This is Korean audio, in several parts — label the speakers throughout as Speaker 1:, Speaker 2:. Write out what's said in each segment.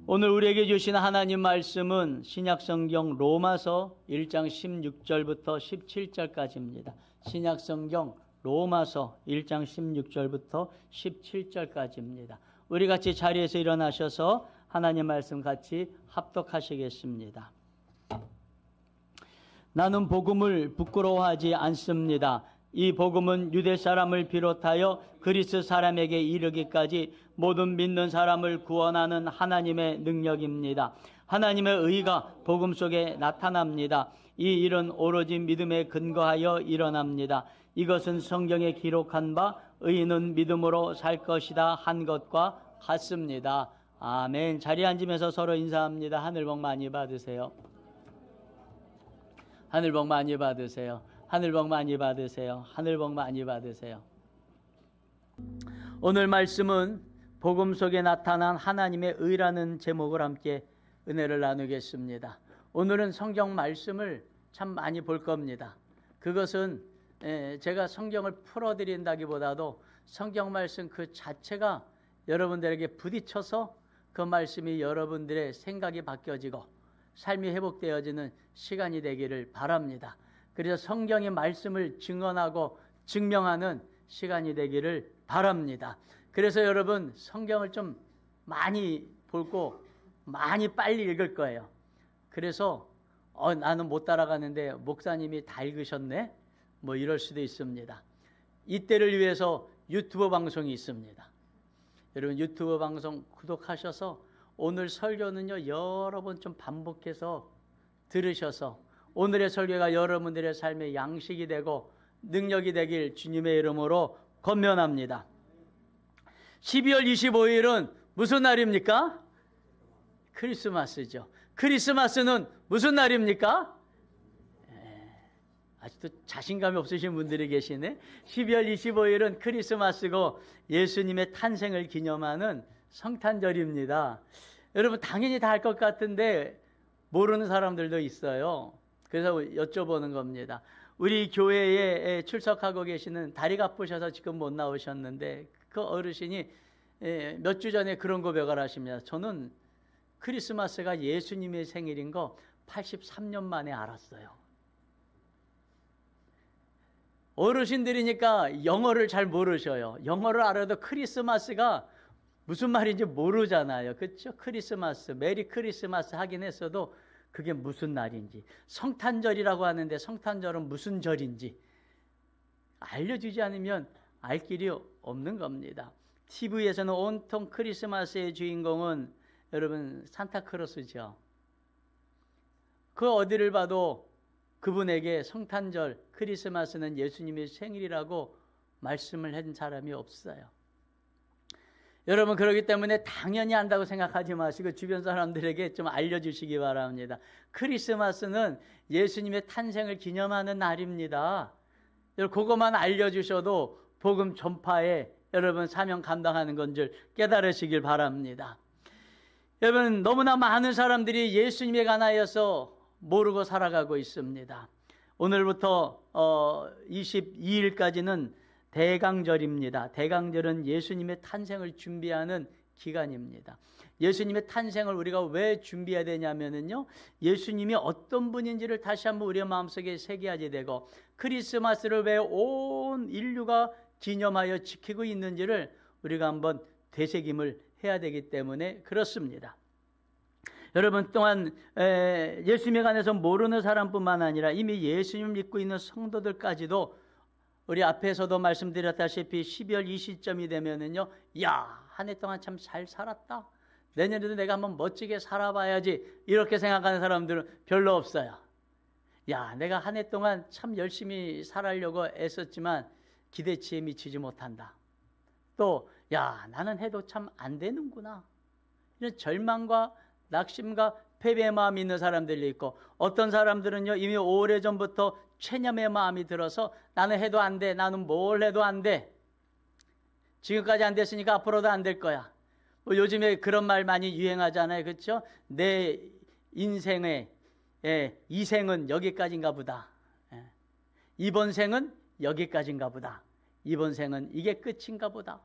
Speaker 1: 오늘 우리에게 주신 하나님 말씀은 신약성경 로마서 1장 16절부터 17절까지입니다. 신약성경 로마서 1장 16절부터 17절까지입니다. 우리 같이 자리에서 일어나셔서 하나님 말씀 같이 합독하시겠습니다. 나는 복음을 부끄러워하지 않습니다. 이 복음은 유대 사람을 비롯하여 그리스 사람에게 이르기까지 모든 믿는 사람을 구원하는 하나님의 능력입니다. 하나님의 의가 복음 속에 나타납니다. 이 일은 오로지 믿음에 근거하여 일어납니다. 이것은 성경에 기록한 바 의인은 믿음으로 살 것이다 한 것과 같습니다. 아멘. 자리에 앉으면서 서로 인사합니다. 하늘 복 많이 받으세요. 하늘 복 많이 받으세요. 하늘 복 많이 받으세요. 하늘 복 많이 받으세요. 오늘 말씀은 복음 속에 나타난 하나님의 의라는 제목을 함께 은혜를 나누겠습니다. 오늘은 성경 말씀을 참 많이 볼 겁니다. 그것은 제가 성경을 풀어드린다기보다도 성경 말씀 그 자체가 여러분들에게 부딪혀서 그 말씀이 여러분들의 생각이 바뀌어지고 삶이 회복되어지는 시간이 되기를 바랍니다. 그래서 성경의 말씀을 증언하고 증명하는 시간이 되기를 바랍니다. 그래서 여러분 성경을 좀 많이 보고 많이 빨리 읽을 거예요. 그래서 나는 못 따라가는데 목사님이 다 읽으셨네? 뭐 이럴 수도 있습니다. 이때를 위해서 유튜브 방송이 있습니다. 여러분 유튜브 방송 구독하셔서 오늘 설교는요 여러 번 좀 반복해서 들으셔서 오늘의 설교가 여러분들의 삶의 양식이 되고 능력이 되길 주님의 이름으로 권면합니다. 12월 25일은 무슨 날입니까? 크리스마스죠. 크리스마스는 무슨 날입니까? 아직도 자신감이 없으신 분들이 계시네. 12월 25일은 크리스마스고 예수님의 탄생을 기념하는 성탄절입니다. 여러분 당연히 다 알 것 같은데 모르는 사람들도 있어요. 그래서 여쭤보는 겁니다. 우리 교회에 출석하고 계시는 다리가 아프셔서 지금 못 나오셨는데 그 어르신이 몇 주 전에 그런 고백을 하십니다. 저는 크리스마스가 예수님의 생일인 거 83년 만에 알았어요. 어르신들이니까 영어를 잘 모르셔요. 영어를 알아도 크리스마스가 무슨 말인지 모르잖아요. 그렇죠? 크리스마스, 메리 크리스마스 하긴 했어도 그게 무슨 날인지, 성탄절이라고 하는데 성탄절은 무슨 절인지 알려주지 않으면 알 길이 없는 겁니다. TV에서는 온통 크리스마스의 주인공은 여러분 산타크로스죠. 그 어디를 봐도 그분에게 성탄절, 크리스마스는 예수님의 생일이라고 말씀을 한 사람이 없어요. 여러분 그렇기 때문에 당연히 안다고 생각하지 마시고 주변 사람들에게 좀 알려주시기 바랍니다. 크리스마스는 예수님의 탄생을 기념하는 날입니다. 여러분 그것만 알려주셔도 복음 전파에 여러분 사명 감당하는 건 줄 깨달으시길 바랍니다. 여러분 너무나 많은 사람들이 예수님에 관하여서 모르고 살아가고 있습니다. 오늘부터 22일까지는 대강절입니다. 대강절은 예수님의 탄생을 준비하는 기간입니다. 예수님의 탄생을 우리가 왜 준비해야 되냐면요, 예수님이 어떤 분인지를 다시 한번 우리의 마음속에 새겨야지 되고 크리스마스를 왜 온 인류가 기념하여 지키고 있는지를 우리가 한번 되새김을 해야 되기 때문에 그렇습니다. 여러분 또한 예수님에 관해서 모르는 사람뿐만 아니라 이미 예수님을 믿고 있는 성도들까지도 우리 앞에서도 말씀드렸다시피 12월 이 시점이 되면은요, 야, 한 해 동안 참 잘 살았다. 내년에도 내가 한번 멋지게 살아봐야지. 이렇게 생각하는 사람들은 별로 없어요. 야, 내가 한 해 동안 참 열심히 살아려고 애썼지만 기대치에 미치지 못한다. 또, 야, 나는 해도 참 안 되는구나. 이런 절망과 낙심과 패배의 마음이 있는 사람들이 있고 어떤 사람들은요 이미 오래전부터 체념의 마음이 들어서 나는 해도 안 돼. 나는 뭘 해도 안 돼. 지금까지 안 됐으니까 앞으로도 안 될 거야. 뭐 요즘에 그런 말 많이 유행하잖아요. 그렇죠? 내 인생의 이 생은 여기까지인가 보다. 이번 생은 여기까지인가 보다. 이번 생은 이게 끝인가 보다.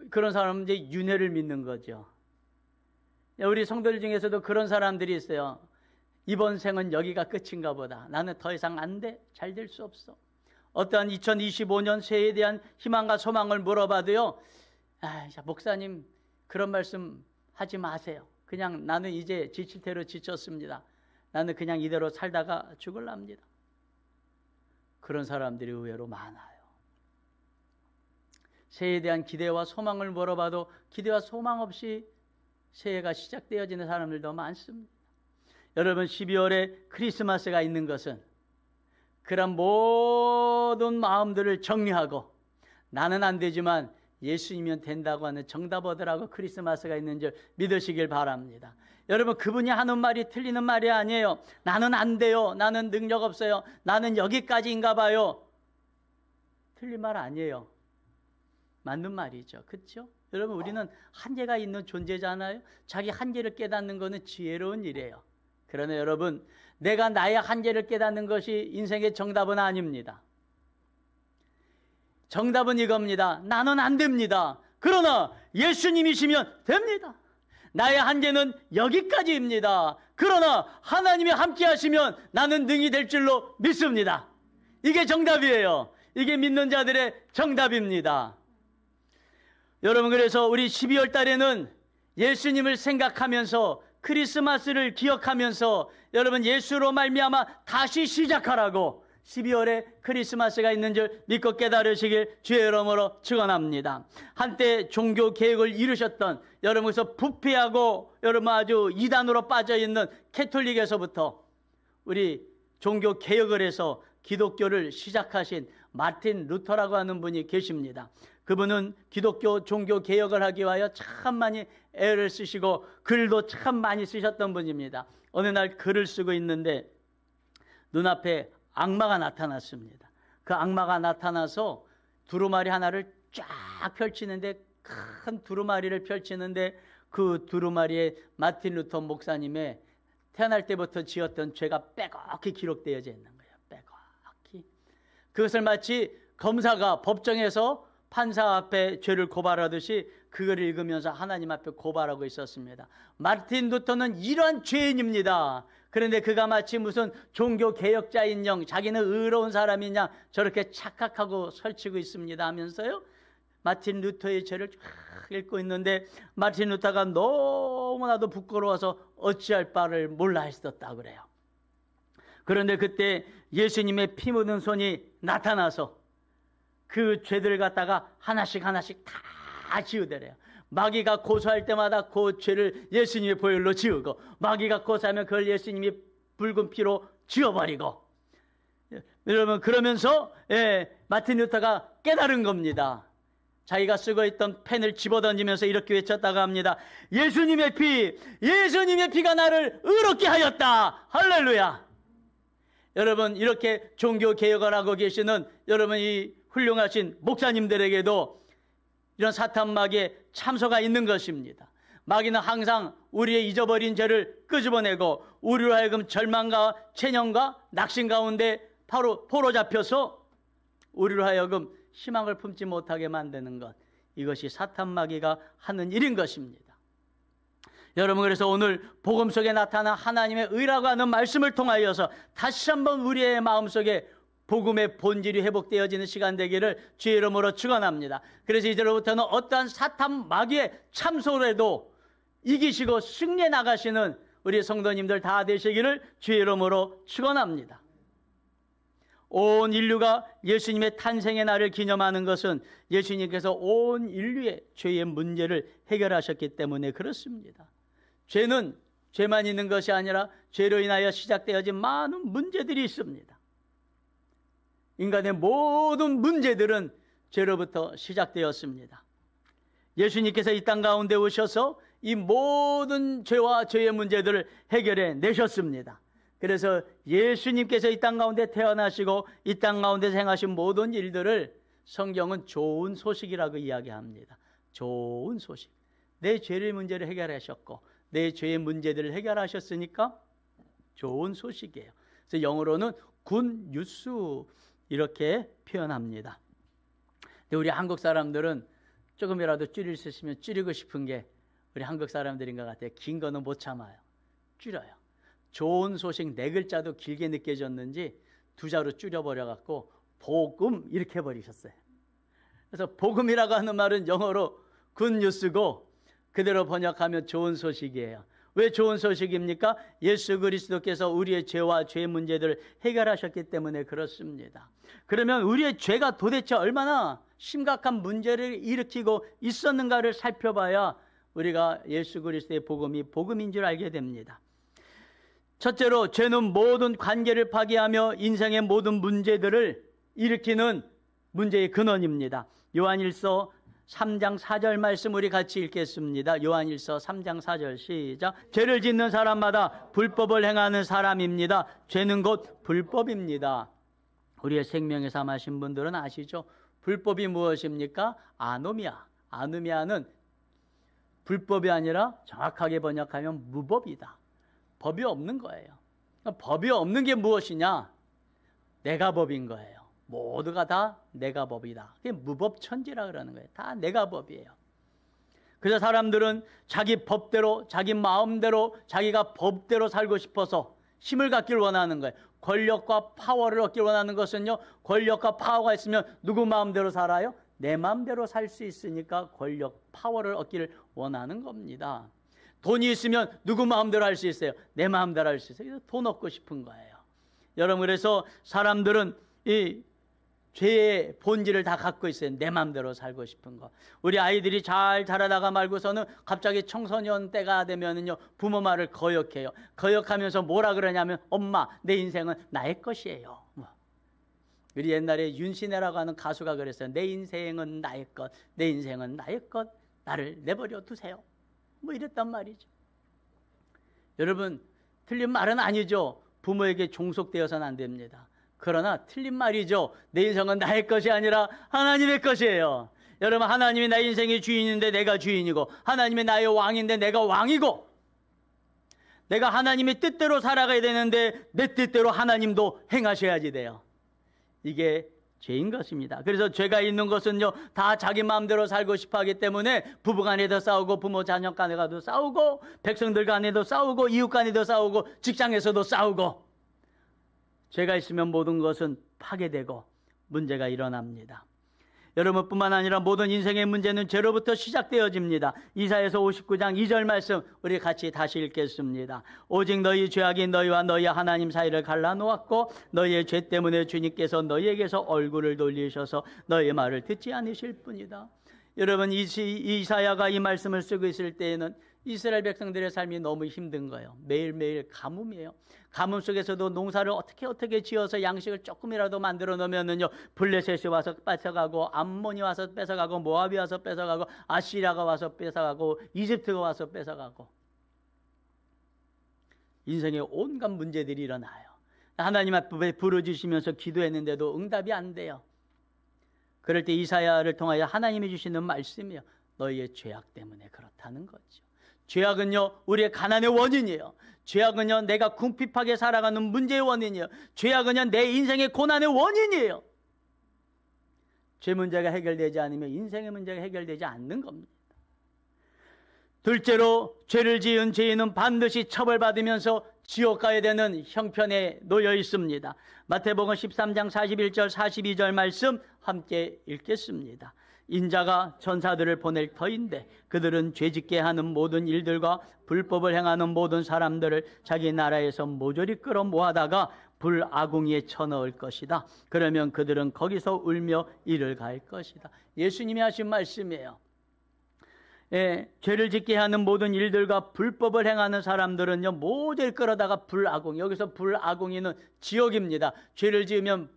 Speaker 1: 그런 사람은 이제 윤회를 믿는 거죠. 우리 성도들 중에서도 그런 사람들이 있어요. 이번 생은 여기가 끝인가 보다. 나는 더 이상 안 돼. 잘 될 수 없어. 어떠한 2025년 새해에 대한 희망과 소망을 물어봐도요. 목사님 그런 말씀 하지 마세요. 그냥 나는 이제 지칠 대로 지쳤습니다. 나는 그냥 이대로 살다가 죽을랍니다. 그런 사람들이 의외로 많아요. 새해에 대한 기대와 소망을 물어봐도 기대와 소망 없이 새해가 시작되어지는 사람들도 많습니다. 여러분 12월에 크리스마스가 있는 것은 그런 모든 마음들을 정리하고 나는 안 되지만 예수님이면 된다고 하는 정답 얻으라고 크리스마스가 있는 줄 믿으시길 바랍니다. 여러분 그분이 하는 말이 틀리는 말이 아니에요. 나는 안 돼요. 나는 능력 없어요. 나는 여기까지인가 봐요. 틀린 말 아니에요. 맞는 말이죠. 그렇죠? 여러분 우리는 한계가 있는 존재잖아요. 자기 한계를 깨닫는 것은 지혜로운 일이에요. 그러나 여러분 내가 나의 한계를 깨닫는 것이 인생의 정답은 아닙니다. 정답은 이겁니다. 나는 안 됩니다. 그러나 예수님이시면 됩니다. 나의 한계는 여기까지입니다. 그러나 하나님이 함께 하시면 나는 능히 될 줄로 믿습니다. 이게 정답이에요. 이게 믿는 자들의 정답입니다. 여러분 그래서 우리 12월 달에는 예수님을 생각하면서 크리스마스를 기억하면서 여러분 예수로 말미암아 다시 시작하라고 12월에 크리스마스가 있는 줄 믿고 깨달으시길 주의 이름으로 축원합니다. 한때 종교 개혁을 이루셨던 여러분께서 부패하고 여러분 아주 이단으로 빠져있는 캐톨릭에서부터 우리 종교 개혁을 해서 기독교를 시작하신 마틴 루터라고 하는 분이 계십니다. 그분은 기독교 종교 개혁을 하기 위하여 참 많이 애를 쓰시고 글도 참 많이 쓰셨던 분입니다. 어느 날 글을 쓰고 있는데 눈앞에 악마가 나타났습니다. 그 악마가 나타나서 두루마리 하나를 쫙 펼치는데 큰 두루마리를 펼치는데 그 두루마리에 마틴 루터 목사님의 태어날 때부터 지었던 죄가 빼곡히 기록되어져 있는 거예요. 빼곡히. 그것을 마치 검사가 법정에서 판사 앞에 죄를 고발하듯이 그걸 읽으면서 하나님 앞에 고발하고 있었습니다. 마틴 루터는 이러한 죄인입니다. 그런데 그가 마치 무슨 종교 개혁자인 영, 자기는 의로운 사람이냐 저렇게 착각하고 설치고 있습니다 하면서요. 마틴 루터의 죄를 쫙 읽고 있는데 마틴 루터가 너무나도 부끄러워서 어찌할 바를 몰라 했었다고 그래요. 그런데 그때 예수님의 피 묻은 손이 나타나서 그 죄들을 갖다가 하나씩 다 지우더래요. 마귀가 고소할 때마다 그 죄를 예수님의 보혈로 지우고 마귀가 고소하면 그걸 예수님이 붉은 피로 지워버리고 여러분 그러면서 마틴 루터가 깨달은 겁니다. 자기가 쓰고 있던 펜을 집어던지면서 이렇게 외쳤다고 합니다. 예수님의 피가 나를 의롭게 하였다. 할렐루야. 여러분 이렇게 종교 개혁을 하고 계시는 여러분 이 훌륭하신 목사님들에게도 이런 사탄 마귀의 참소가 있는 것입니다. 마귀는 항상 우리의 잊어버린 죄를 끄집어내고 우리로 하여금 절망과 체념과 낙심 가운데 바로 포로잡혀서 우리로 하여금 희망을 품지 못하게 만드는 것, 이것이 사탄 마귀가 하는 일인 것입니다. 여러분 그래서 오늘 복음 속에 나타난 하나님의 의라고 하는 말씀을 통하여서 다시 한번 우리의 마음속에 복음의 본질이 회복되어지는 시간 되기를 주의 이름으로 축원합니다. 그래서 이제로부터는 어떠한 사탄 마귀의 참소라도 이기시고 승리해 나가시는 우리 성도님들 다 되시기를 주의 이름으로 축원합니다. 온 인류가 예수님의 탄생의 날을 기념하는 것은 예수님께서 온 인류의 죄의 문제를 해결하셨기 때문에 그렇습니다. 죄는 죄만 있는 것이 아니라 죄로 인하여 시작되어진 많은 문제들이 있습니다. 인간의 모든 문제들은 죄로부터 시작되었습니다. 예수님께서 이 땅 가운데 오셔서 이 모든 죄와 죄의 문제들을 해결해 내셨습니다. 그래서 예수님께서 이 땅 가운데 태어나시고 이 땅 가운데 행하신 모든 일들을 성경은 좋은 소식이라고 이야기합니다. 좋은 소식. 내 죄의 문제를 해결하셨고 내 죄의 문제들을 해결하셨으니까 좋은 소식이에요. 그래서 영어로는 굿 뉴스 이렇게 표현합니다. 근데 우리 한국 사람들은 조금이라도 줄일 수 있으면 줄이고 싶은 게 우리 한국 사람들인 것 같아요. 긴 거는 못 참아요. 줄여요. 좋은 소식 4글자도 길게 느껴졌는지 2자로 줄여버려갖고 복음 이렇게 해버리셨어요. 그래서 복음이라고 하는 말은 영어로 굿뉴스고 그대로 번역하면 좋은 소식이에요. 왜 좋은 소식입니까? 예수 그리스도께서 우리의 죄와 죄 문제들을 해결하셨기 때문에 그렇습니다. 그러면 우리의 죄가 도대체 얼마나 심각한 문제를 일으키고 있었는가를 살펴봐야 우리가 예수 그리스도의 복음이 복음인 줄 알게 됩니다. 첫째로 죄는 모든 관계를 파괴하며 인생의 모든 문제들을 일으키는 문제의 근원입니다. 요한일서 3장 4절 말씀 우리 같이 읽겠습니다. 요한일서 3장 4절 시작. 죄를 짓는 사람마다 불법을 행하는 사람입니다. 죄는 곧 불법입니다. 우리의 생명의 삶 하신 분들은 아시죠? 불법이 무엇입니까? 아노미아. 아노미아는 불법이 아니라 정확하게 번역하면 무법이다. 법이 없는 거예요. 법이 없는 게 무엇이냐? 내가 법인 거예요. 모두가 다 내가 법이다. 그게 무법천지라 그러는 거예요. 다 내가 법이에요. 그래서 사람들은 자기 법대로, 자기 마음대로, 자기가 법대로 살고 싶어서 힘을 갖길 원하는 거예요. 권력과 파워를 얻길 원하는 것은요, 권력과 파워가 있으면 누구 마음대로 살아요? 내 마음대로 살 수 있으니까 권력, 파워를 얻기를 원하는 겁니다. 돈이 있으면 누구 마음대로 할 수 있어요? 내 마음대로 할 수 있어요. 돈 얻고 싶은 거예요. 여러분, 그래서 사람들은 이 죄의 본질을 다 갖고 있어요. 내 마음대로 살고 싶은 거. 우리 아이들이 잘 자라다가 말고서는 갑자기 청소년 때가 되면은요, 부모 말을 거역해요. 거역하면서 뭐라 그러냐면, 엄마, 내 인생은 나의 것이에요. 우리 옛날에 윤신혜라고 하는 가수가 그랬어요. 내 인생은 나의 것, 내 인생은 나의 것, 나를 내버려 두세요. 뭐 이랬단 말이죠. 여러분, 틀린 말은 아니죠. 부모에게 종속되어서는 안 됩니다. 그러나 틀린 말이죠. 내 인생은 나의 것이 아니라 하나님의 것이에요. 여러분, 하나님이 나의 인생의 주인인데 내가 주인이고, 하나님이 나의 왕인데 내가 왕이고, 내가 하나님의 뜻대로 살아가야 되는데 내 뜻대로 하나님도 행하셔야지 돼요. 이게 죄인 것입니다. 그래서 죄가 있는 것은요, 다 자기 마음대로 살고 싶어 하기 때문에 부부 간에도 싸우고, 부모 자녀 간에도 싸우고, 백성들 간에도 싸우고, 이웃 간에도 싸우고, 직장에서도 싸우고, 죄가 있으면 모든 것은 파괴되고 문제가 일어납니다. 여러분뿐만 아니라 모든 인생의 문제는 죄로부터 시작되어집니다. 이사야서 59장 2절 말씀 우리 같이 다시 읽겠습니다. 오직 너희 죄악이 너희와 너희 하나님 사이를 갈라놓았고, 너희의 죄 때문에 주님께서 너희에게서 얼굴을 돌리셔서 너희의 말을 듣지 않으실 뿐이다. 여러분, 이사야가 이 말씀을 쓰고 있을 때에는 이스라엘 백성들의 삶이 너무 힘든 거예요. 매일매일 가뭄이에요. 가뭄 속에서도 농사를 어떻게 지어서 양식을 조금이라도 만들어 놓으면은요, 블레셋이 와서 뺏어가고, 암몬이 와서 뺏어가고, 모압이 와서 뺏어가고, 아시리아가 와서 뺏어가고, 이집트가 와서 뺏어가고, 인생에 온갖 문제들이 일어나요. 하나님 앞에 부르짖으면서 기도했는데도 응답이 안 돼요. 그럴 때 이사야를 통하여 하나님이 주시는 말씀이에요. 너희의 죄악 때문에 그렇다는 거죠. 죄악은요, 우리의 가난의 원인이에요. 죄악은요, 내가 궁핍하게 살아가는 문제의 원인이에요. 죄악은요, 내 인생의 고난의 원인이에요. 죄 문제가 해결되지 않으면 인생의 문제가 해결되지 않는 겁니다. 둘째로, 죄를 지은 죄인은 반드시 처벌받으면서 지옥 가야 되는 형편에 놓여 있습니다. 마태복음 13장 41절 42절 말씀 함께 읽겠습니다. 인자가 천사들을 보낼 터인데 그들은 죄짓게 하는 모든 일들과 불법을 행하는 모든 사람들을 자기 나라에서 모조리 끌어 모아다가 불아궁이에 쳐넣을 것이다. 그러면 그들은 거기서 울며 이를 갈 것이다. 예수님이 하신 말씀이에요. 죄를 짓게 하는 모든 일들과 불법을 행하는 사람들은요, 모조리 끌어다가 불아궁, 여기서 불아궁이는 지옥입니다. 죄를 지으면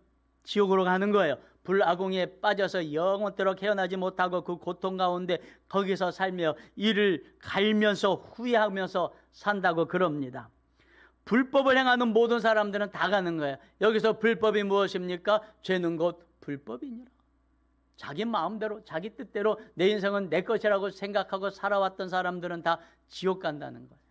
Speaker 1: 지옥으로 가는 거예요. 불아궁에 빠져서 영원토록 헤어나지 못하고 그 고통 가운데 거기서 살며 이를 갈면서 후회하면서 산다고 그럽니다. 불법을 행하는 모든 사람들은 다 가는 거예요. 여기서 불법이 무엇입니까? 죄는 곧 불법이니라. 자기 마음대로, 자기 뜻대로 내 인생은 내 것이라고 생각하고 살아왔던 사람들은 다 지옥 간다는 거예요.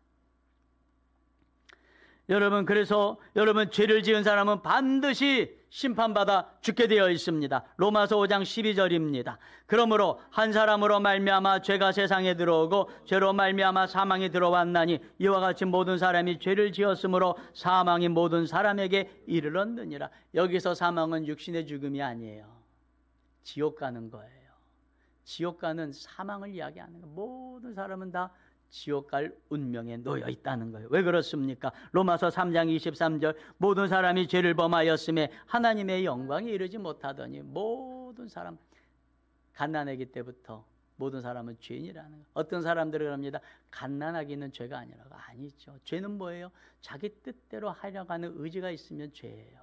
Speaker 1: 여러분, 그래서 여러분, 죄를 지은 사람은 반드시 심판받아 죽게 되어 있습니다. 로마서 5장 12절입니다. 그러므로 한 사람으로 말미암아 죄가 세상에 들어오고 죄로 말미암아 사망이 들어왔나니 이와 같이 모든 사람이 죄를 지었으므로 사망이 모든 사람에게 이르렀느니라. 여기서 사망은 육신의 죽음이 아니에요. 지옥 가는 거예요. 지옥 가는 사망을 이야기하는 거예요. 모든 사람은 다 지옥 갈 운명에 놓여 있다는 거예요. 왜 그렇습니까? 로마서 3장 23절 모든 사람이 죄를 범하였음에 하나님의 영광에 이르지 못하더니 모든 사람, 갓난아기 때부터 모든 사람은 죄인이라는 거예요. 어떤 사람들은 그럽니다. 갓난아기는 죄가 아니라고. 아니죠. 죄는 뭐예요? 자기 뜻대로 하려고 하는 의지가 있으면 죄예요.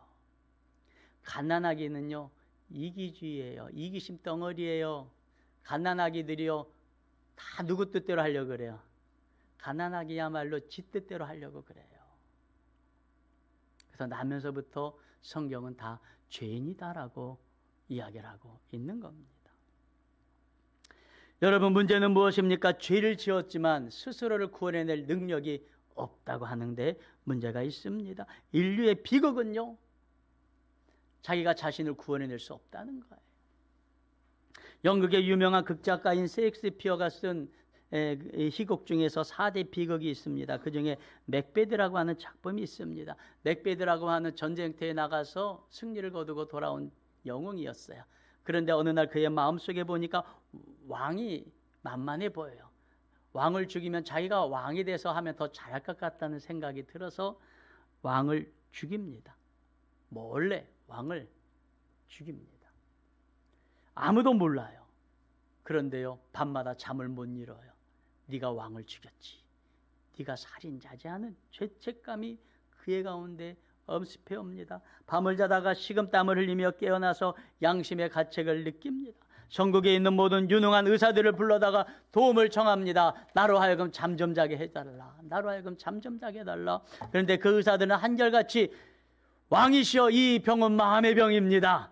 Speaker 1: 갓난아기는요, 이기주의예요. 이기심 덩어리예요. 갓난아기들이요, 다 누구 뜻대로 하려고 그래요. 가난하기야말로 지 뜻대로 하려고 그래요. 그래서 나면서부터 성경은 다 죄인이다라고 이야기를 하고 있는 겁니다. 여러분, 문제는 무엇입니까? 죄를 지었지만 스스로를 구원해낼 능력이 없다고 하는데 문제가 있습니다. 인류의 비극은요, 자기가 자신을 구원해낼 수 없다는 거예요. 영국의 유명한 극작가인 셰익스피어가 쓴 희곡 중에서 4대 비극이 있습니다. 그 중에 맥베드라고 하는 작품이 있습니다. 맥베드라고 하는 전쟁터에 나가서 승리를 거두고 돌아온 영웅이었어요. 그런데 어느 날 그의 마음속에 보니까 왕이 만만해 보여요. 왕을 죽이면 자기가 왕이 돼서 하면 더 잘할 것 같다는 생각이 들어서 왕을 죽입니다. 몰래 왕을 죽입니다. 아무도 몰라요. 그런데요, 밤마다 잠을 못 이뤄요. 네가 왕을 죽였지, 네가 살인자지 하는 죄책감이 그의 가운데 엄습해 옵니다. 밤을 자다가 식은땀을 흘리며 깨어나서 양심의 가책을 느낍니다. 전국에 있는 모든 유능한 의사들을 불러다가 도움을 청합니다. 나로 하여금 잠 좀 자게 해달라, 나로 하여금 잠 좀 자게 해달라. 그런데 그 의사들은 한결같이 왕이시여, 이 병은 마음의 병입니다.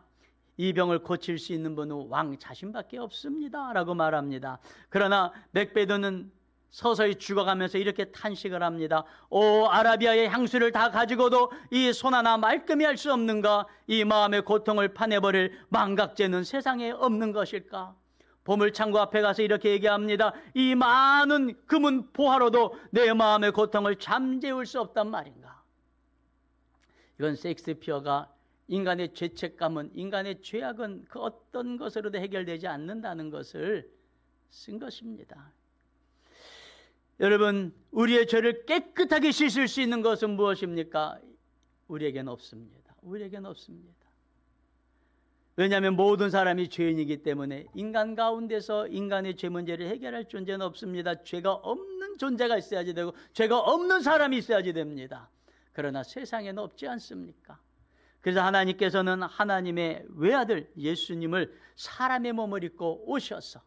Speaker 1: 이 병을 고칠 수 있는 분은 왕 자신밖에 없습니다 라고 말합니다. 그러나 맥베드는 서서히 죽어가면서 이렇게 탄식을 합니다. 오, 아라비아의 향수를 다 가지고도 이 손 하나 말끔히 할 수 없는가? 이 마음의 고통을 파내버릴 망각죄는 세상에 없는 것일까? 보물창고 앞에 가서 이렇게 얘기합니다. 이 많은 금은 보화로도 내 마음의 고통을 잠재울 수 없단 말인가? 이건 셰익스피어가 인간의 죄책감은, 인간의 죄악은 그 어떤 것으로도 해결되지 않는다는 것을 쓴 것입니다. 여러분, 우리의 죄를 깨끗하게 씻을 수 있는 것은 무엇입니까? 우리에게는 없습니다. 우리에게는 없습니다. 왜냐하면 모든 사람이 죄인이기 때문에 인간 가운데서 인간의 죄 문제를 해결할 존재는 없습니다. 죄가 없는 존재가 있어야지 되고 죄가 없는 사람이 있어야지 됩니다. 그러나 세상에는 없지 않습니까? 그래서 하나님께서는 하나님의 외아들 예수님을 사람의 몸을 입고 오셔서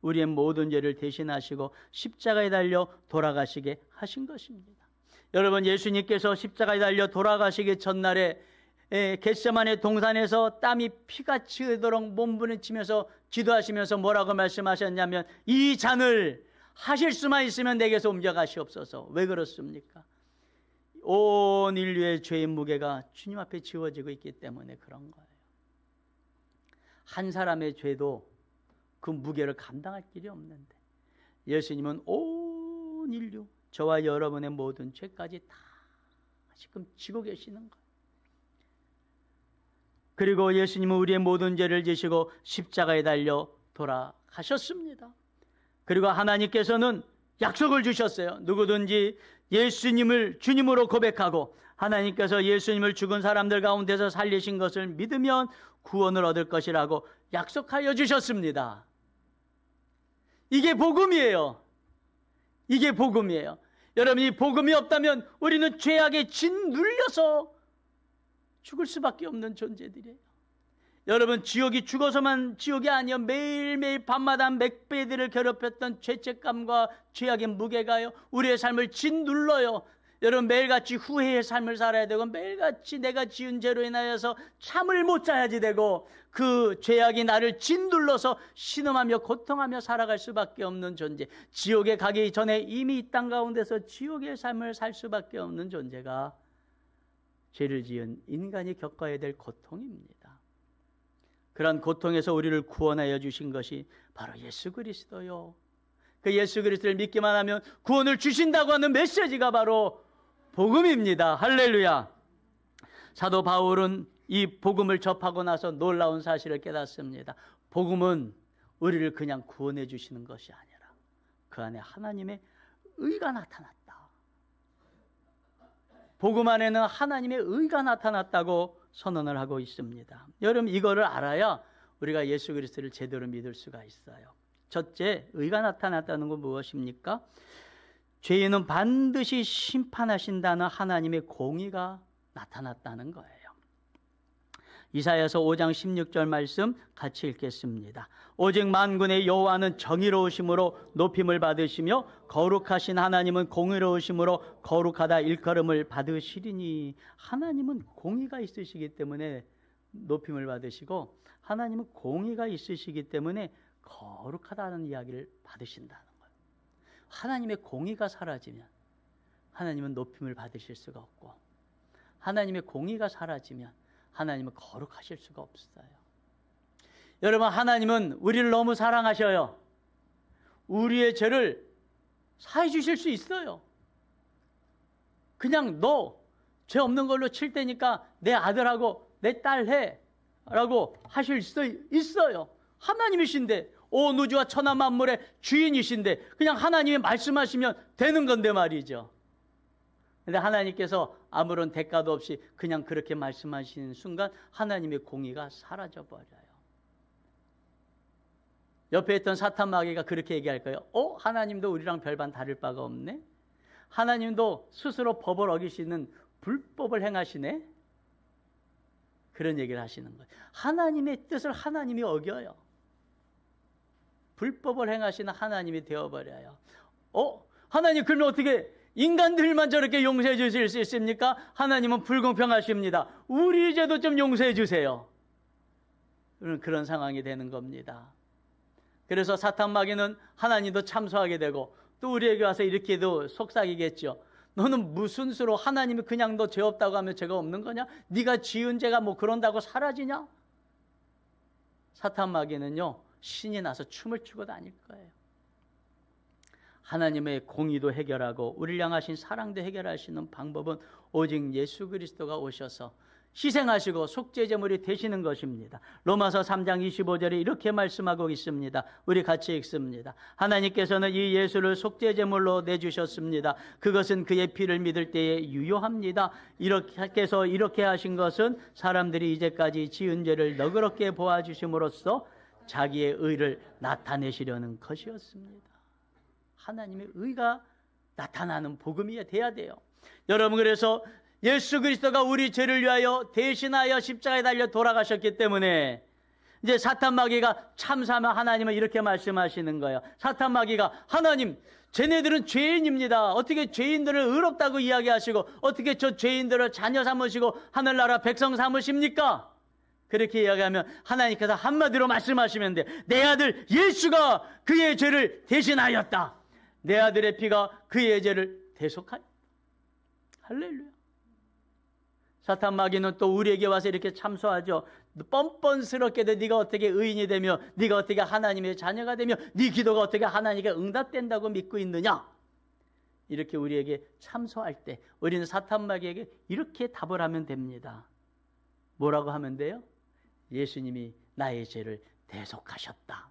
Speaker 1: 우리의 모든 죄를 대신하시고 십자가에 달려 돌아가시게 하신 것입니다. 여러분, 예수님께서 십자가에 달려 돌아가시기 전날에 겟세마네 동산에서 땀이 피같이 흐르도록 몸부림치면서 기도하시면서 뭐라고 말씀하셨냐면, 이 잔을 하실 수만 있으면 내게서 옮겨가시옵소서. 왜 그렇습니까? 온 인류의 죄의 무게가 주님 앞에 지워지고 있기 때문에 그런 거예요. 한 사람의 죄도 그 무게를 감당할 길이 없는데 예수님은 온 인류, 저와 여러분의 모든 죄까지 다 지금 지고 계시는 거예요. 그리고 예수님은 우리의 모든 죄를 지시고 십자가에 달려 돌아가셨습니다. 그리고 하나님께서는 약속을 주셨어요. 누구든지 예수님을 주님으로 고백하고 하나님께서 예수님을 죽은 사람들 가운데서 살리신 것을 믿으면 구원을 얻을 것이라고 약속하여 주셨습니다. 이게 복음이에요. 이게 복음이에요. 여러분, 이 복음이 없다면 우리는 죄악에 짓눌려서 죽을 수밖에 없는 존재들이에요. 여러분, 지옥이 죽어서만 지옥이 아니요, 매일매일 밤마다 맥베드를 괴롭혔던 죄책감과 죄악의 무게가요, 우리의 삶을 짓눌러요. 여러분 매일같이 후회의 삶을 살아야 되고 매일같이 내가 지은 죄로 인하여서 잠을 못 자야지 되고 그 죄악이 나를 짓눌러서 신음하며 고통하며 살아갈 수밖에 없는 존재, 지옥에 가기 전에 이미 이 땅 가운데서 지옥의 삶을 살 수밖에 없는 존재가 죄를 지은 인간이 겪어야 될 고통입니다. 그런 고통에서 우리를 구원하여 주신 것이 바로 예수 그리스도요. 그 예수 그리스도를 믿기만 하면 구원을 주신다고 하는 메시지가 바로 복음입니다. 할렐루야. 사도 바울은 이 복음을 접하고 나서 놀라운 사실을 깨닫습니다. 복음은 우리를 그냥 구원해 주시는 것이 아니라 그 안에 하나님의 의가 나타났다. 복음 안에는 하나님의 의가 나타났다고 선언을 하고 있습니다. 여러분 이거를 알아야 우리가 예수 그리스도를 제대로 믿을 수가 있어요. 첫째, 의가 나타났다는 건 무엇입니까? 죄인은 반드시 심판하신다는 하나님의 공의가 나타났다는 거예요. 이사야서 5장 16절 말씀 같이 읽겠습니다. 오직 만군의 여호와는 정의로우심으로 높임을 받으시며 거룩하신 하나님은 공의로우심으로 거룩하다 일컬음을 받으시리니. 하나님은 공의가 있으시기 때문에 높임을 받으시고 하나님은 공의가 있으시기 때문에 거룩하다는 이야기를 받으신다는 거예요. 하나님의 공의가 사라지면 하나님은 높임을 받으실 수가 없고 하나님의 공의가 사라지면 하나님은 거룩하실 수가 없어요. 여러분 하나님은 우리를 너무 사랑하셔요. 우리의 죄를 사해 주실 수 있어요. 그냥 너 죄 없는 걸로 칠 테니까 내 아들하고 내 딸 해 라고 하실 수 있어요. 하나님이신데 온 우주와 천하 만물의 주인이신데 그냥 하나님이 말씀하시면 되는 건데 말이죠. 근데 하나님께서 아무런 대가도 없이 그냥 그렇게 말씀하시는 순간 하나님의 공의가 사라져 버려요. 옆에 있던 사탄 마귀가 그렇게 얘기할 거예요. 하나님도 우리랑 별반 다를 바가 없네. 하나님도 스스로 법을 어기시는 불법을 행하시네. 그런 얘기를 하시는 거예요. 하나님의 뜻을 하나님이 어겨요. 불법을 행하시는 하나님이 되어버려요. 하나님 그러면 어떻게 인간들만 저렇게 용서해 주실 수 있습니까? 하나님은 불공평하십니다. 우리 죄도 좀 용서해 주세요. 그런 상황이 되는 겁니다. 그래서 사탄 마귀는 하나님도 참소하게 되고 또 우리에게 와서 이렇게도 속삭이겠죠. 너는 무슨 수로 하나님이 그냥 너 죄 없다고 하면 죄가 없는 거냐? 네가 지은 죄가 뭐 그런다고 사라지냐? 사탄 마귀는요 신이 나서 춤을 추고 다닐 거예요. 하나님의 공의도 해결하고 우리를 향하신 사랑도 해결할 수 있는 방법은 오직 예수 그리스도가 오셔서 희생하시고 속죄제물이 되시는 것입니다. 로마서 3장 25절에 이렇게 말씀하고 있습니다. 우리 같이 읽습니다. 하나님께서는 이 예수를 속죄제물로 내주셨습니다. 그것은 그의 피를 믿을 때에 유효합니다. 이렇게 하신 것은 사람들이 이제까지 지은 죄를 너그럽게 보아주심으로써 자기의 의를 나타내시려는 것이었습니다. 하나님의 의가 나타나는 복음이 돼야 돼요. 여러분 그래서 예수 그리스도가 우리 죄를 위하여 대신하여 십자가에 달려 돌아가셨기 때문에 이제 사탄 마귀가 참사하면 하나님은 이렇게 말씀하시는 거예요. 사탄 마귀가 하나님 쟤네들은 죄인입니다. 어떻게 죄인들을 의롭다고 이야기하시고 어떻게 저 죄인들을 자녀 삼으시고 하늘나라 백성 삼으십니까? 그렇게 이야기하면 하나님께서 한마디로 말씀하시면 돼. 내 아들 예수가 그의 죄를 대신하였다. 내 아들의 피가 그의 죄를 대속하였다. 할렐루야. 사탄 마귀는 또 우리에게 와서 이렇게 참소하죠. 뻔뻔스럽게도 네가 어떻게 의인이 되며 네가 어떻게 하나님의 자녀가 되며 네 기도가 어떻게 하나님께 응답된다고 믿고 있느냐. 이렇게 우리에게 참소할 때 우리는 사탄 마귀에게 이렇게 답을 하면 됩니다. 뭐라고 하면 돼요? 예수님이 나의 죄를 대속하셨다.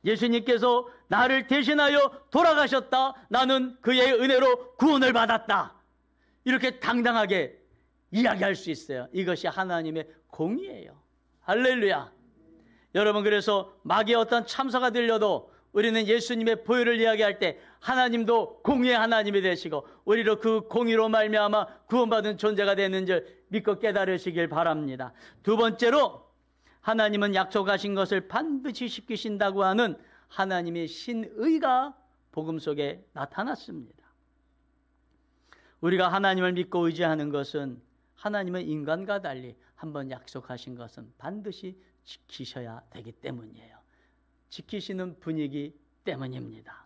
Speaker 1: 예수님께서 나를 대신하여 돌아가셨다. 나는 그의 은혜로 구원을 받았다. 이렇게 당당하게 이야기할 수 있어요. 이것이 하나님의 공의예요. 할렐루야. 여러분 그래서 마귀의 어떤 참사가 들려도 우리는 예수님의 보혈을 이야기할 때 하나님도 공의의 하나님이 되시고 우리로 그 공의로 말미암아 구원받은 존재가 되는 줄 믿고 깨달으시길 바랍니다. 두 번째로 하나님은 약속하신 것을 반드시 지키신다고 하는 하나님의 신의가 복음 속에 나타났습니다. 우리가 하나님을 믿고 의지하는 것은 하나님은 인간과 달리 한번 약속하신 것은 반드시 지키셔야 되기 때문이에요. 지키시는 분이기 때문입니다.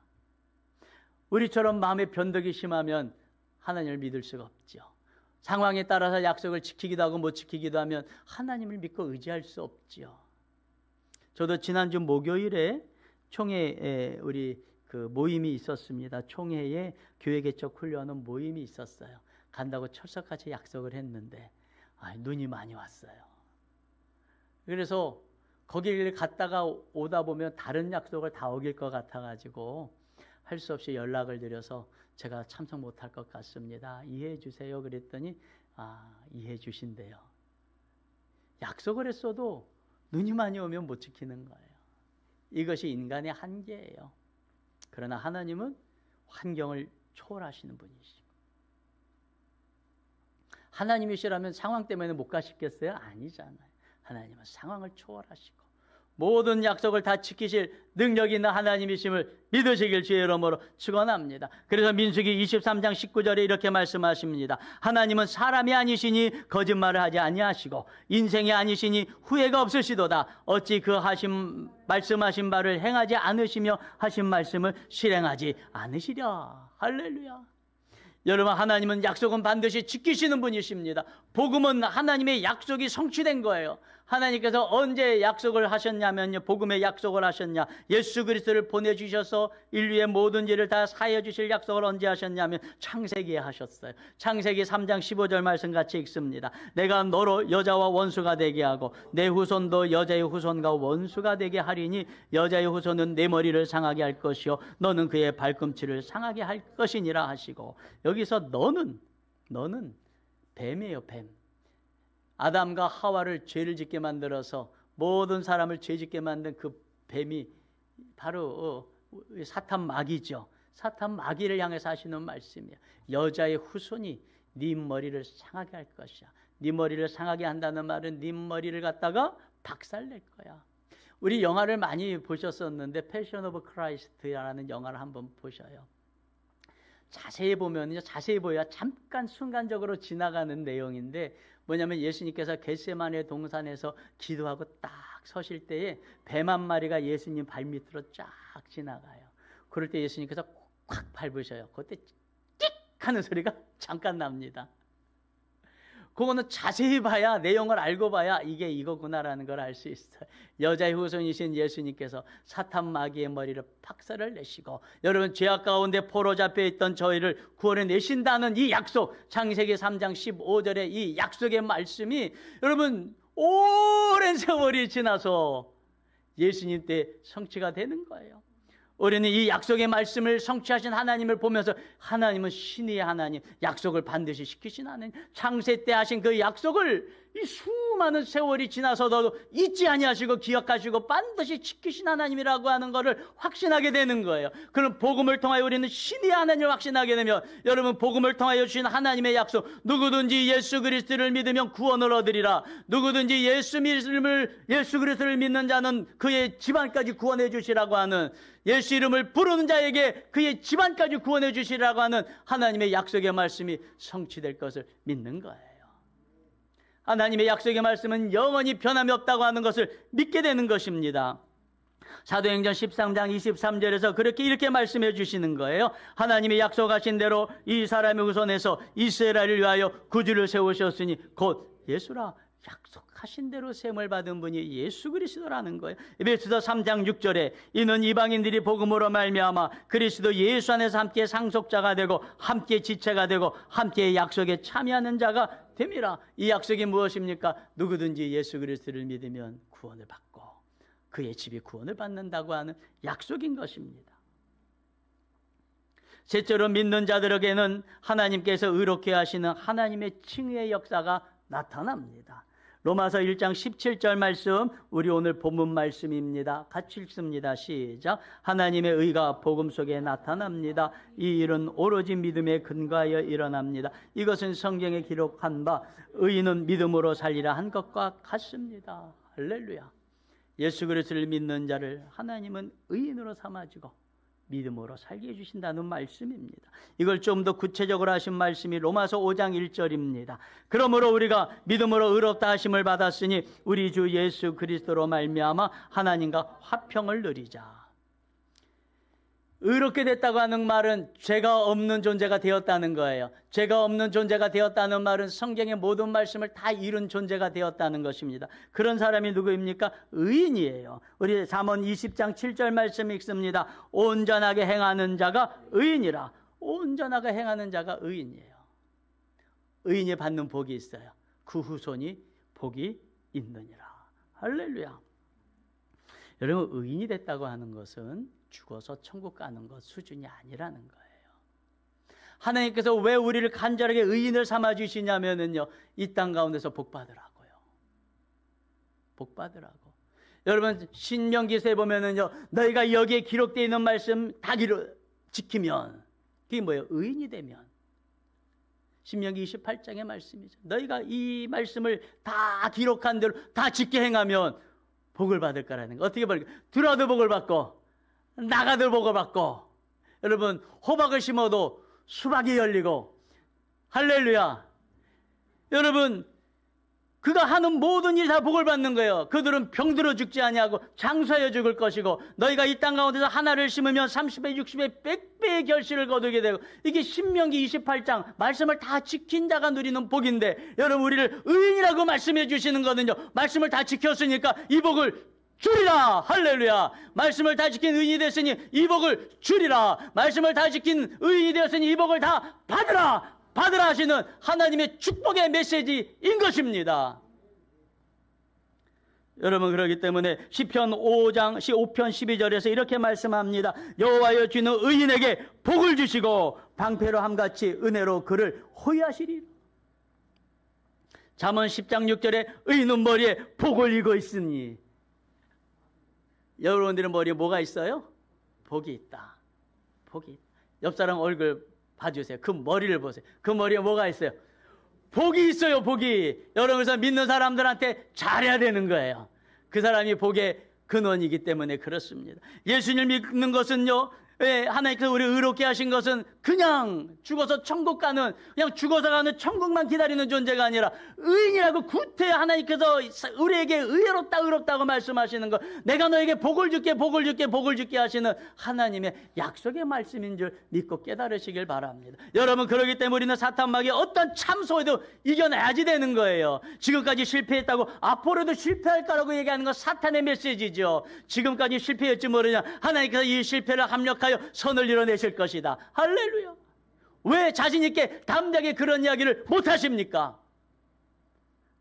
Speaker 1: 우리처럼 마음의 변덕이 심하면 하나님을 믿을 수가 없죠. 상황에 따라서 약속을 지키기도 하고 못 지키기도 하면 하나님을 믿고 의지할 수 없죠. 저도 지난주 목요일에 총회에 우리 그 모임이 있었습니다. 총회에 교회 개척 훈련하는 모임이 있었어요. 간다고 철석같이 약속을 했는데 눈이 많이 왔어요. 그래서 거기를 갔다가 오다 보면 다른 약속을 다 어길 것 같아가지고 할 수 없이 연락을 드려서 제가 참석 못할 것 같습니다. 이해해 주세요. 그랬더니 이해해 주신대요. 약속을 했어도 눈이 많이 오면 못 지키는 거예요. 이것이 인간의 한계예요. 그러나 하나님은 환경을 초월하시는 분이시고, 하나님이시라면 상황 때문에 못 가시겠어요? 아니잖아요. 하나님은 상황을 초월하시고 모든 약속을 다 지키실 능력이 있는 하나님이심을 믿으시길 주의 이름으로 축원합니다. 그래서 민수기 23장 19절에 이렇게 말씀하십니다. 하나님은 사람이 아니시니 거짓말을 하지 아니하시고 인생이 아니시니 후회가 없으시도다. 어찌 그 말씀하신 바를 행하지 않으시며 하신 말씀을 실행하지 않으시랴. 할렐루야. 여러분, 하나님은 약속은 반드시 지키시는 분이십니다. 복음은 하나님의 약속이 성취된 거예요. 하나님께서 언제 약속을 하셨냐면요, 복음의 약속을 하셨냐, 예수 그리스도를 보내주셔서 인류의 모든 죄를 다 사하여 주실 약속을 언제 하셨냐면 창세기에 하셨어요. 창세기 3장 15절 말씀 같이 읽습니다. 내가 너로 여자와 원수가 되게 하고 내 후손도 여자의 후손과 원수가 되게 하리니 여자의 후손은 내 머리를 상하게 할 것이요 너는 그의 발꿈치를 상하게 할 것이니라 하시고, 여기서 너는 뱀이에요. 뱀. 아담과 하와를 죄를 짓게 만들어서 모든 사람을 죄 짓게 만든 그 뱀이 바로 사탄 마귀죠. 사탄 마귀를 향해서 하시는 말씀이에요. 여자의 후손이 네 머리를 상하게 할 것이야. 네 머리를 상하게 한다는 말은 네 머리를 갖다가 박살낼 거야. 우리 영화를 많이 보셨었는데 패션 오브 크라이스트라는 영화를 한번 보셔요. 자세히 보면요, 자세히 보여야 잠깐 순간적으로 지나가는 내용인데, 뭐냐면 예수님께서 겟세마네 동산에서 기도하고 딱 서실 때에 뱀 한 마리가 예수님 발밑으로 쫙 지나가요. 그럴 때 예수님께서 콱 밟으셔요. 그때 띡 하는 소리가 잠깐 납니다. 그거는 자세히 봐야, 내용을 알고 봐야 이게 이거구나라는 걸 알 수 있어요. 여자의 후손이신 예수님께서 사탄 마귀의 머리를 박살을 내시고, 여러분 죄악 가운데 포로 잡혀 있던 저희를 구원해 내신다는 이 약속, 창세기 3장 15절의 이 약속의 말씀이 여러분 오랜 세월이 지나서 예수님 때 성취가 되는 거예요. 우리는 이 약속의 말씀을 성취하신 하나님을 보면서, 하나님은 신의 하나님, 약속을 반드시 지키신 하나님, 창세 때 하신 그 약속을 이 수많은 세월이 지나서도 잊지 아니하시고 기억하시고 반드시 지키신 하나님이라고 하는 것을 확신하게 되는 거예요. 그럼 복음을 통하여 우리는 신의 하나님을 확신하게 되면, 여러분 복음을 통하여 주신 하나님의 약속, 누구든지 예수 그리스도를 믿으면 구원을 얻으리라. 누구든지 예수 그리스도를 믿는 자는 그의 집안까지 구원해 주시라고 하는, 예수 이름을 부르는 자에게 그의 집안까지 구원해 주시라고 하는 하나님의 약속의 말씀이 성취될 것을 믿는 거예요. 하나님의 약속의 말씀은 영원히 변함이 없다고 하는 것을 믿게 되는 것입니다. 사도행전 13장 23절에서 이렇게 말씀해 주시는 거예요. 하나님이 약속하신 대로 이 사람의 후손에서 이스라엘을 위하여 구주를 세우셨으니 곧 예수라. 약속하신 대로 셈을 받은 분이 예수 그리스도라는 거예요. 에베소서 3장 6절에 이는 이방인들이 복음으로 말미암아 그리스도 예수 안에서 함께 상속자가 되고 함께 지체가 되고 함께 약속에 참여하는 자가 됨이라. 이 약속이 무엇입니까? 누구든지 예수 그리스도를 믿으면 구원을 받고 그의 집이 구원을 받는다고 하는 약속인 것입니다. 셋째로, 믿는 자들에게는 하나님께서 의롭게 하시는 하나님의 칭의의 역사가 나타납니다. 로마서 1장 17절 말씀, 우리 오늘 본문 말씀입니다. 같이 읽습니다. 시작. 하나님의 의가 복음 속에 나타납니다. 이 일은 오로지 믿음에 근거하여 일어납니다. 이것은 성경에 기록한 바 의인은 믿음으로 살리라 한 것과 같습니다. 할렐루야. 예수 그리스도를 믿는 자를 하나님은 의인으로 삼아주고 믿음으로 살게 해주신다는 말씀입니다. 이걸 좀 더 구체적으로 하신 말씀이 로마서 5장 1절입니다. 그러므로 우리가 믿음으로 의롭다 하심을 받았으니 우리 주 예수 그리스도로 말미암아 하나님과 화평을 누리자. 의롭게 됐다고 하는 말은 죄가 없는 존재가 되었다는 거예요. 죄가 없는 존재가 되었다는 말은 성경의 모든 말씀을 다 이룬 존재가 되었다는 것입니다. 그런 사람이 누구입니까? 의인이에요. 우리 잠언 20장 7절 말씀 읽습니다. 온전하게 행하는 자가 의인이라. 온전하게 행하는 자가 의인이에요. 의인이 받는 복이 있어요. 그 후손이 복이 있느니라. 할렐루야. 여러분, 의인이 됐다고 하는 것은 죽어서 천국 가는 것 수준이 아니라는 거예요. 하나님께서 왜 우리를 간절하게 의인을 삼아 주시냐면은요, 이 땅 가운데서 복 받으라고요. 복 받으라고. 여러분, 신명기서에 보면은요, 너희가 여기에 기록되어 있는 말씀 다 지키면, 그게 뭐예요? 의인이 되면. 신명기 28장의 말씀이죠. 너희가 이 말씀을 다 기록한 대로 다 지켜 행하면 복을 받을 거라는 거. 어떻게 받을까? 들어도 복을 받고 나가도 복을 받고. 여러분, 호박을 심어도 수박이 열리고. 할렐루야. 여러분, 그가 하는 모든 일이 다 복을 받는 거예요. 그들은 병들어 죽지 아니하고 장수하여 죽을 것이고, 너희가 이 땅 가운데서 하나를 심으면 30배, 60배, 100배의 결실을 거두게 되고. 이게 신명기 28장 말씀을 다 지킨 자가 누리는 복인데, 여러분, 우리를 의인이라고 말씀해 주시는 거는요, 말씀을 다 지켰으니까 이 복을 주리라. 할렐루야. 말씀을 다 지킨 의인이 됐으니 이 복을 주리라. 말씀을 다 지킨 의인이 되었으니 이 복을 다 받으라. 받으라 하시는 하나님의 축복의 메시지인 것입니다. 여러분, 그렇기 때문에 시편 5편 12절에서 이렇게 말씀합니다. 여호와여 주는 의인에게 복을 주시고 방패로 함같이 은혜로 그를 호위하시리라. 잠언 10장 6절에 의인은 머리에 복을 이고 있으니. 여러분들의 머리에 뭐가 있어요? 복이 있다. 복이 있다. 옆 사람 얼굴 봐주세요. 그 머리를 보세요. 그 머리에 뭐가 있어요? 복이 있어요. 복이. 여러분께서 믿는 사람들한테 잘해야 되는 거예요. 그 사람이 복의 근원이기 때문에 그렇습니다. 예수님을 믿는 것은요, 하나님께서 우리 의롭게 하신 것은 그냥 죽어서 천국 가는, 그냥 죽어서 가는 천국만 기다리는 존재가 아니라 의인이라고 구태 하나님께서 우리에게 의롭다고 말씀하시는 것, 내가 너에게 복을 줄게 하시는 하나님의 약속의 말씀인 줄 믿고 깨달으시길 바랍니다. 여러분, 그렇기 때문에 우리는 사탄마귀의 어떤 참소에도 이겨내야지 되는 거예요. 지금까지 실패했다고 앞으로도 실패할 거라고 얘기하는 건 사탄의 메시지죠. 지금까지 실패했지 모르냐, 하나님께서 이 실패를 합력하여 선을 이뤄내실 것이다. 할렐루야. 왜 자신 있게 담대하게 그런 이야기를 못 하십니까?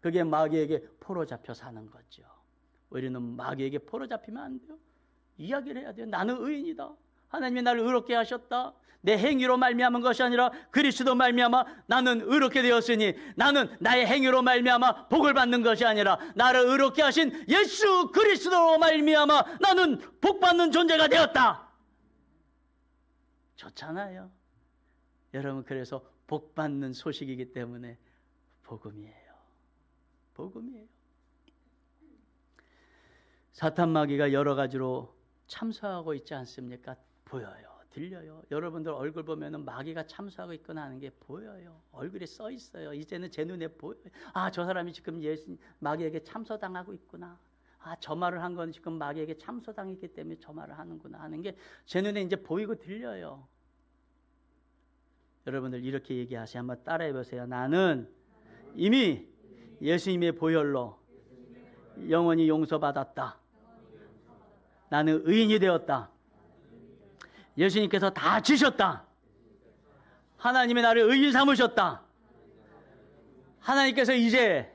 Speaker 1: 그게 마귀에게 포로 잡혀 사는 거죠. 우리는 마귀에게 포로 잡히면 안 돼요. 이야기를 해야 돼요. 나는 의인이다. 하나님이 나를 의롭게 하셨다. 내 행위로 말미암은 것이 아니라 그리스도 말미암아 나는 의롭게 되었으니, 나는 나의 행위로 말미암아 복을 받는 것이 아니라 나를 의롭게 하신 예수 그리스도로 말미암아 나는 복 받는 존재가 되었다. 좋잖아요. 여러분, 그래서 복 받는 소식이기 때문에 복음이에요. 복음이에요. 사탄 마귀가 여러 가지로 참소하고 있지 않습니까? 보여요. 들려요. 여러분들 얼굴 보면은 마귀가 참소하고 있거나 하는 게 보여요. 얼굴에 써 있어요. 이제는 제 눈에 보여요. 아, 저 사람이 지금 마귀에게 참소당하고 있구나. 아, 저 말을 한 건 지금 마귀에게 참소당했기 때문에 저 말을 하는구나 하는 게 제 눈에 이제 보이고 들려요. 여러분들 이렇게 얘기하세요. 한번 따라해 보세요. 나는 이미 예수님의 보혈로 영원히 용서받았다. 나는 의인이 되었다. 예수님께서 다 지셨다. 하나님이 나를 의인 삼으셨다. 하나님께서 이제,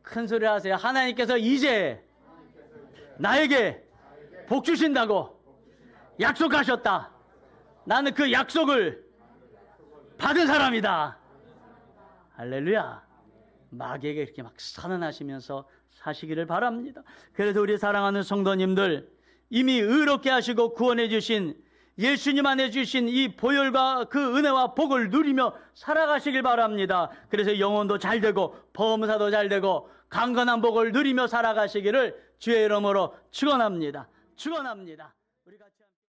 Speaker 1: 큰 소리 하세요. 하나님께서 이제 나에게 복 주신다고 약속하셨다. 나는 그 약속을 받은 사람이다. 할렐루야. 마귀에게 이렇게 막 선언하시면서 사시기를 바랍니다. 그래서 우리 사랑하는 성도님들, 이미 의롭게 하시고 구원해 주신 예수님 안에 주신 이 보혈과 그 은혜와 복을 누리며 살아가시길 바랍니다. 그래서 영혼도 잘 되고 범사도 잘 되고 강건한 복을 누리며 살아가시기를 주의 이름으로 축원합니다. 축원합니다. 우리가